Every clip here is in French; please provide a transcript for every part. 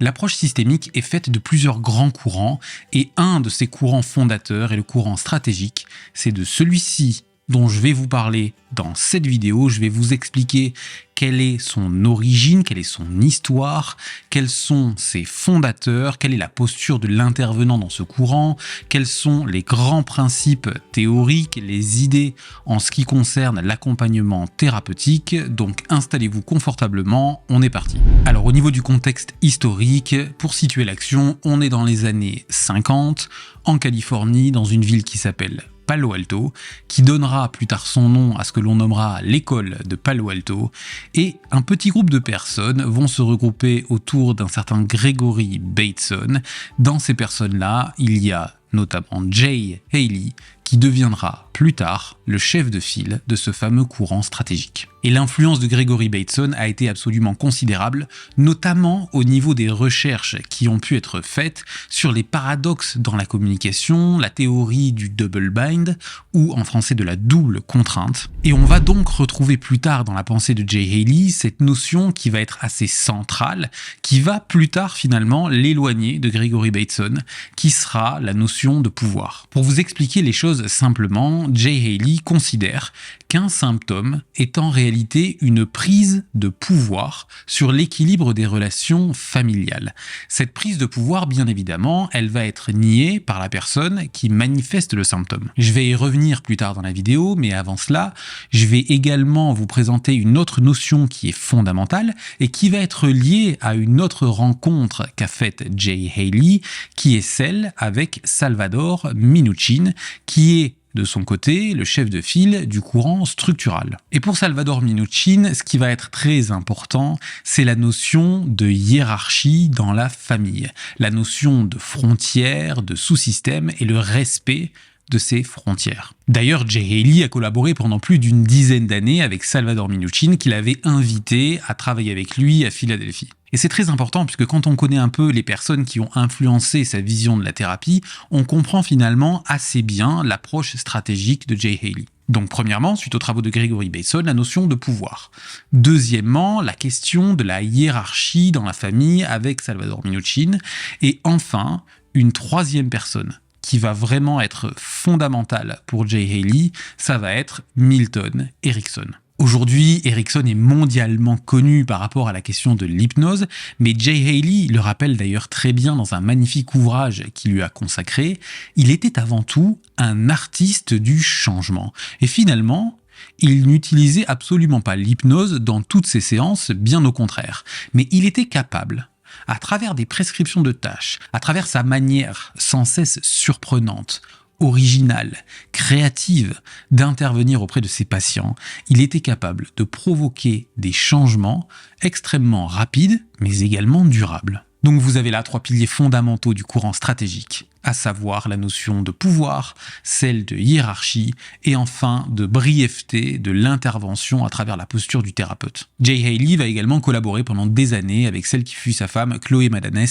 L'approche systémique est faite de plusieurs grands courants, et un de ces courants fondateurs est le courant stratégique. C'est de celui-ci dont je vais vous parler dans cette vidéo. Je vais vous expliquer quelle est son origine, quelle est son histoire, quels sont ses fondateurs, quelle est la posture de l'intervenant dans ce courant, quels sont les grands principes théoriques, les idées en ce qui concerne l'accompagnement thérapeutique. Donc installez-vous confortablement, on est parti. Alors au niveau du contexte historique, pour situer l'action, on est dans les années 50, en Californie, dans une ville qui s'appelle Palo Alto, qui donnera plus tard son nom à ce que l'on nommera l'école de Palo Alto, et un petit groupe de personnes vont se regrouper autour d'un certain Gregory Bateson. Dans ces personnes-là, il y a notamment Jay Haley, qui deviendra plus tard le chef de file de ce fameux courant stratégique. Et l'influence de Gregory Bateson a été absolument considérable, notamment au niveau des recherches qui ont pu être faites sur les paradoxes dans la communication, la théorie du double bind, ou en français de la double contrainte. Et on va donc retrouver plus tard dans la pensée de Jay Haley cette notion qui va être assez centrale, qui va plus tard finalement l'éloigner de Gregory Bateson, qui sera la notion de pouvoir. Pour vous expliquer les choses simplement, Jay Haley considère qu'un symptôme est en réalité une prise de pouvoir sur l'équilibre des relations familiales. Cette prise de pouvoir, bien évidemment, elle va être niée par la personne qui manifeste le symptôme. Je vais y revenir plus tard dans la vidéo, mais avant cela, je vais également vous présenter une autre notion qui est fondamentale et qui va être liée à une autre rencontre qu'a faite Jay Haley, qui est celle avec Salvador Minuchin, qui est de son côté, le chef de file du courant structural. Et pour Salvador Minuchin, ce qui va être très important, c'est la notion de hiérarchie dans la famille, la notion de frontières, de sous-système et le respect de ces frontières. D'ailleurs, Jay Haley a collaboré pendant plus d'une dizaine d'années avec Salvador Minuchin, qu'il avait invité à travailler avec lui à Philadelphie. Et c'est très important puisque quand on connaît un peu les personnes qui ont influencé sa vision de la thérapie, on comprend finalement assez bien l'approche stratégique de Jay Haley. Donc premièrement, suite aux travaux de Gregory Bateson, la notion de pouvoir. Deuxièmement, la question de la hiérarchie dans la famille avec Salvador Minuchin. Et enfin, une troisième personne qui va vraiment être fondamentale pour Jay Haley, ça va être Milton Erickson. Aujourd'hui, Erickson est mondialement connu par rapport à la question de l'hypnose, mais Jay Haley le rappelle d'ailleurs très bien dans un magnifique ouvrage qu'il lui a consacré. Il était avant tout un artiste du changement. Et finalement, il n'utilisait absolument pas l'hypnose dans toutes ses séances, bien au contraire. Mais il était capable, à travers des prescriptions de tâches, à travers sa manière sans cesse surprenante, originale, créative, d'intervenir auprès de ses patients, il était capable de provoquer des changements extrêmement rapides, mais également durables. Donc vous avez là 3 piliers fondamentaux du courant stratégique, à savoir la notion de pouvoir, celle de hiérarchie et enfin de brièveté de l'intervention à travers la posture du thérapeute. Jay Haley va également collaborer pendant des années avec celle qui fut sa femme, Chloé Madanes,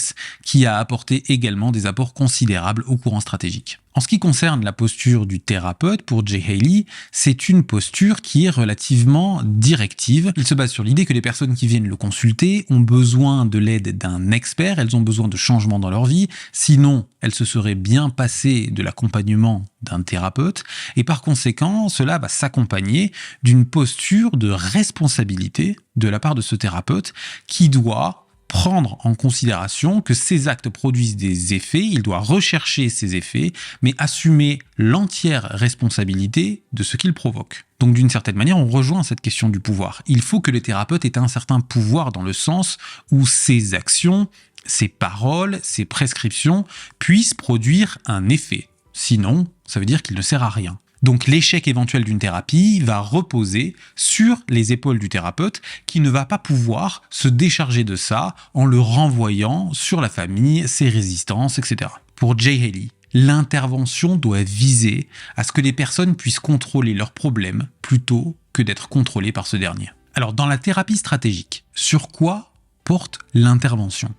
qui a apporté également des apports considérables au courant stratégique. En ce qui concerne la posture du thérapeute, pour Jay Haley, c'est une posture qui est relativement directive. Il se base sur l'idée que les personnes qui viennent le consulter ont besoin de l'aide d'un expert, elles ont besoin de changements dans leur vie, sinon elles se seraient bien passées de l'accompagnement d'un thérapeute, et par conséquent, cela va s'accompagner d'une posture de responsabilité de la part de ce thérapeute qui doit prendre en considération que ces actes produisent des effets, il doit rechercher ces effets, mais assumer l'entière responsabilité de ce qu'ils provoquent. Donc d'une certaine manière, on rejoint cette question du pouvoir. Il faut que le thérapeute ait un certain pouvoir dans le sens où ses actions, ses paroles, ses prescriptions puissent produire un effet. Sinon, ça veut dire qu'il ne sert à rien. Donc l'échec éventuel d'une thérapie va reposer sur les épaules du thérapeute qui ne va pas pouvoir se décharger de ça en le renvoyant sur la famille, ses résistances, etc. Pour Jay Haley, l'intervention doit viser à ce que les personnes puissent contrôler leurs problèmes plutôt que d'être contrôlées par ce dernier. Alors dans la thérapie stratégique, sur quoi porte l'intervention ?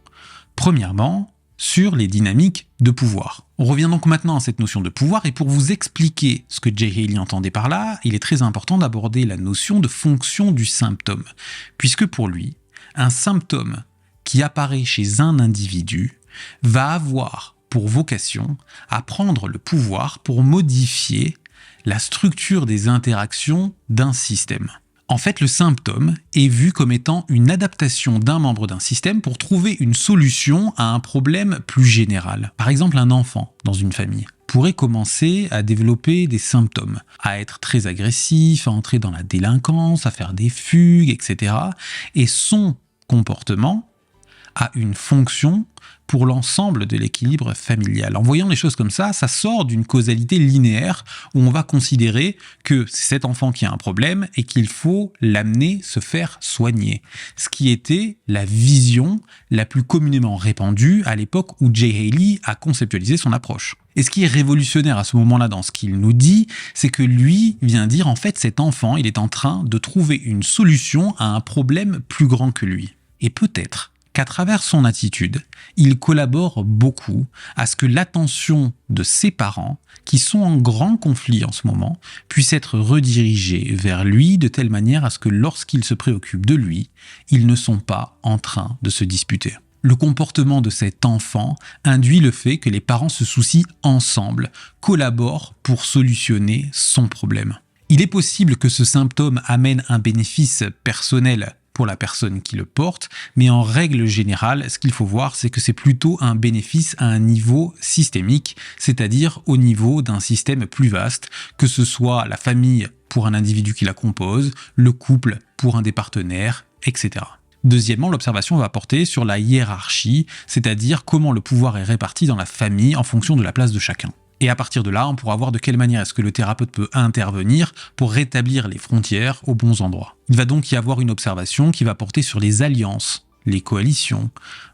Premièrement, sur les dynamiques de pouvoir. On revient donc maintenant à cette notion de pouvoir et pour vous expliquer ce que Jay Haley entendait par là, il est très important d'aborder la notion de fonction du symptôme, puisque pour lui, un symptôme qui apparaît chez un individu va avoir pour vocation à prendre le pouvoir pour modifier la structure des interactions d'un système. En fait, le symptôme est vu comme étant une adaptation d'un membre d'un système pour trouver une solution à un problème plus général. Par exemple, un enfant dans une famille pourrait commencer à développer des symptômes, à être très agressif, à entrer dans la délinquance, à faire des fugues, etc. Et son comportement a une fonction pour l'ensemble de l'équilibre familial. En voyant les choses comme ça sort d'une causalité linéaire où on va considérer que c'est cet enfant qui a un problème et qu'il faut l'amener se faire soigner. Ce qui était la vision la plus communément répandue à l'époque où Jay Haley a conceptualisé son approche. Et ce qui est révolutionnaire à ce moment-là dans ce qu'il nous dit, c'est que lui vient dire en fait cet enfant, il est en train de trouver une solution à un problème plus grand que lui. Et peut-être qu'à travers son attitude, il collabore beaucoup à ce que l'attention de ses parents, qui sont en grand conflit en ce moment, puisse être redirigée vers lui de telle manière à ce que lorsqu'il se préoccupe de lui, ils ne sont pas en train de se disputer. Le comportement de cet enfant induit le fait que les parents se soucient ensemble, collaborent pour solutionner son problème. Il est possible que ce symptôme amène un bénéfice personnel pour la personne qui le porte, mais en règle générale, ce qu'il faut voir, c'est que c'est plutôt un bénéfice à un niveau systémique, c'est-à-dire au niveau d'un système plus vaste, que ce soit la famille pour un individu qui la compose, le couple pour un des partenaires, etc. Deuxièmement, l'observation va porter sur la hiérarchie, c'est-à-dire comment le pouvoir est réparti dans la famille en fonction de la place de chacun. Et à partir de là, on pourra voir de quelle manière est-ce que le thérapeute peut intervenir pour rétablir les frontières aux bons endroits. Il va donc y avoir une observation qui va porter sur les alliances, les coalitions,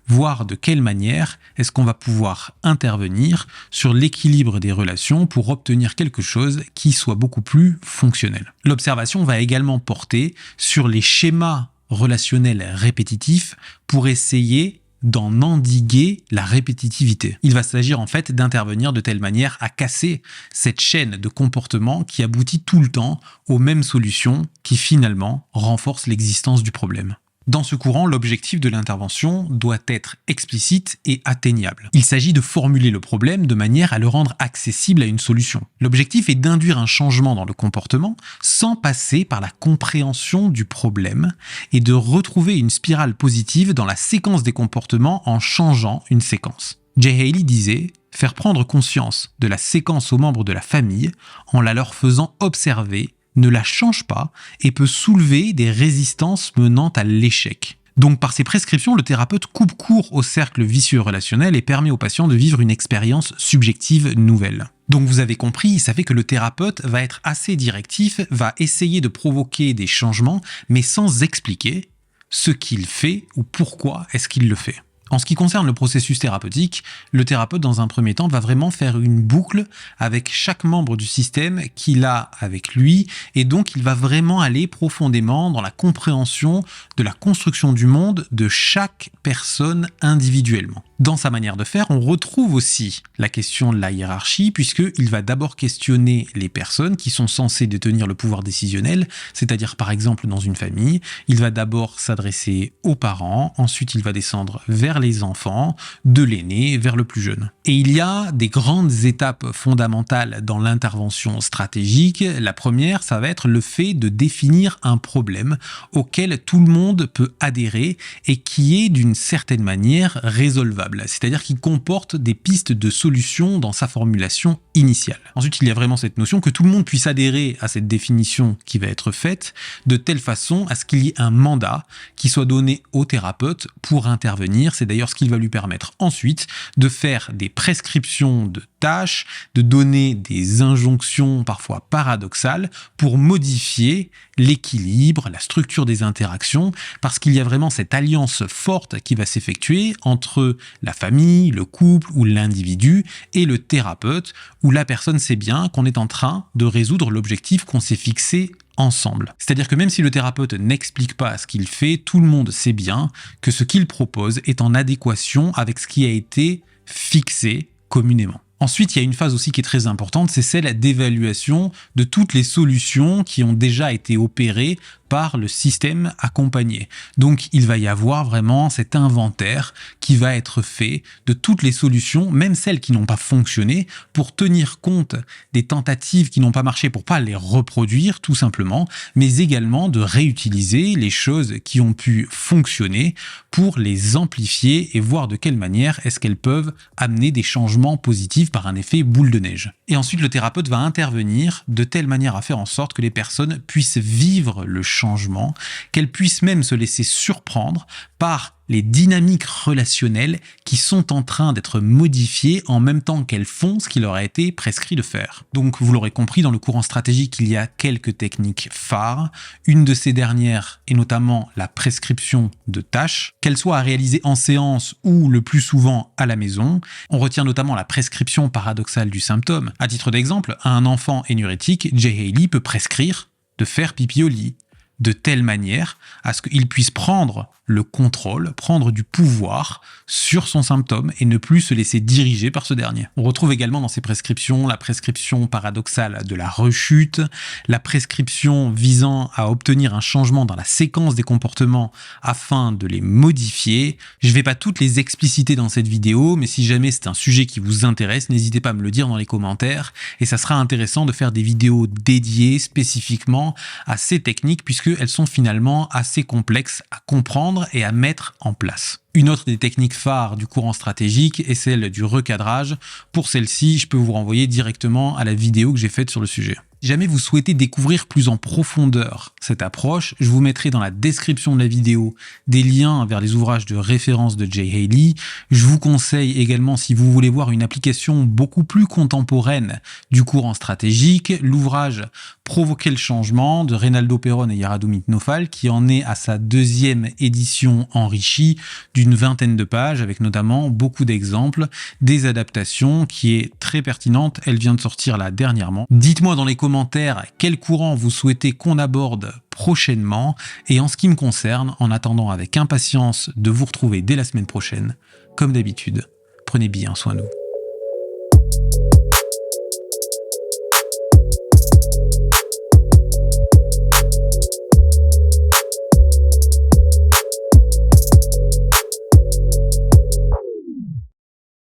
voir de quelle manière est-ce qu'on va pouvoir intervenir sur l'équilibre des relations pour obtenir quelque chose qui soit beaucoup plus fonctionnel. L'observation va également porter sur les schémas relationnels répétitifs pour essayer d'en endiguer la répétitivité. Il va s'agir en fait d'intervenir de telle manière à casser cette chaîne de comportements qui aboutit tout le temps aux mêmes solutions qui finalement renforcent l'existence du problème. Dans ce courant, l'objectif de l'intervention doit être explicite et atteignable. Il s'agit de formuler le problème de manière à le rendre accessible à une solution. L'objectif est d'induire un changement dans le comportement sans passer par la compréhension du problème et de retrouver une spirale positive dans la séquence des comportements en changeant une séquence. Jay Haley disait « Faire prendre conscience de la séquence aux membres de la famille en la leur faisant observer ne la change pas et peut soulever des résistances menant à l'échec. » Donc par ces prescriptions, le thérapeute coupe court au cercle vicieux relationnel et permet au patient de vivre une expérience subjective nouvelle. Donc vous avez compris, ça fait que le thérapeute va être assez directif, va essayer de provoquer des changements, mais sans expliquer ce qu'il fait ou pourquoi est-ce qu'il le fait. En ce qui concerne le processus thérapeutique, le thérapeute, dans un premier temps, va vraiment faire une boucle avec chaque membre du système qu'il a avec lui, et donc il va vraiment aller profondément dans la compréhension de la construction du monde de chaque personne individuellement. Dans sa manière de faire, on retrouve aussi la question de la hiérarchie, puisqu'il va d'abord questionner les personnes qui sont censées détenir le pouvoir décisionnel, c'est-à-dire par exemple dans une famille, il va d'abord s'adresser aux parents, ensuite il va descendre vers les enfants, de l'aîné vers le plus jeune. Et il y a des grandes étapes fondamentales dans l'intervention stratégique. La première, ça va être le fait de définir un problème auquel tout le monde peut adhérer et qui est d'une certaine manière résolvable. C'est-à-dire qu'il comporte des pistes de solutions dans sa formulation initiale. Ensuite, il y a vraiment cette notion que tout le monde puisse adhérer à cette définition qui va être faite de telle façon à ce qu'il y ait un mandat qui soit donné au thérapeute pour intervenir. C'est d'ailleurs ce qui va lui permettre ensuite de faire des prescriptions de tâches, de donner des injonctions parfois paradoxales pour modifier l'équilibre, la structure des interactions, parce qu'il y a vraiment cette alliance forte qui va s'effectuer entre la famille, le couple ou l'individu et le thérapeute, où la personne sait bien qu'on est en train de résoudre l'objectif qu'on s'est fixé ensemble. C'est-à-dire que même si le thérapeute n'explique pas ce qu'il fait, tout le monde sait bien que ce qu'il propose est en adéquation avec ce qui a été fixé communément. Ensuite, il y a une phase aussi qui est très importante, c'est celle d'évaluation de toutes les solutions qui ont déjà été opérées par le système accompagné. Donc, il va y avoir vraiment cet inventaire qui va être fait de toutes les solutions, même celles qui n'ont pas fonctionné, pour tenir compte des tentatives qui n'ont pas marché, pour pas les reproduire tout simplement, mais également de réutiliser les choses qui ont pu fonctionner pour les amplifier et voir de quelle manière est-ce qu'elles peuvent amener des changements positifs par un effet boule de neige. Et ensuite, le thérapeute va intervenir de telle manière à faire en sorte que les personnes puissent vivre le changement, qu'elles puissent même se laisser surprendre par les dynamiques relationnelles qui sont en train d'être modifiées en même temps qu'elles font ce qui leur a été prescrit de faire. Donc, vous l'aurez compris, dans le courant stratégique, il y a quelques techniques phares. Une de ces dernières est notamment la prescription de tâches, qu'elles soient à réaliser en séance ou le plus souvent à la maison. On retient notamment la prescription paradoxale du symptôme. À titre d'exemple, à un enfant énurétique, Jay Haley peut prescrire de faire pipi au lit, de telle manière à ce qu'il puisse prendre le contrôle, prendre du pouvoir sur son symptôme et ne plus se laisser diriger par ce dernier. On retrouve également dans ces prescriptions la prescription paradoxale de la rechute, la prescription visant à obtenir un changement dans la séquence des comportements afin de les modifier. Je ne vais pas toutes les expliciter dans cette vidéo, mais si jamais c'est un sujet qui vous intéresse, n'hésitez pas à me le dire dans les commentaires et ça sera intéressant de faire des vidéos dédiées spécifiquement à ces techniques puisqu'elles sont finalement assez complexes à comprendre et à mettre en place. Une autre des techniques phares du courant stratégique est celle du recadrage. Pour celle-ci, je peux vous renvoyer directement à la vidéo que j'ai faite sur le sujet. Si jamais vous souhaitez découvrir plus en profondeur cette approche, je vous mettrai dans la description de la vidéo des liens vers les ouvrages de référence de Jay Haley. Je vous conseille également, si vous voulez voir une application beaucoup plus contemporaine du courant stratégique, l'ouvrage Provoquer le changement de Reynaldo Perón et Yaradou Mitnofal, qui en est à sa 2e édition enrichie d'une 20aine de pages, avec notamment beaucoup d'exemples, des adaptations, qui est très pertinente. Elle vient de sortir là dernièrement. Dites-moi dans les commentaires quel courant vous souhaitez qu'on aborde prochainement. Et en ce qui me concerne, en attendant avec impatience de vous retrouver dès la semaine prochaine, comme d'habitude, prenez bien soin de vous.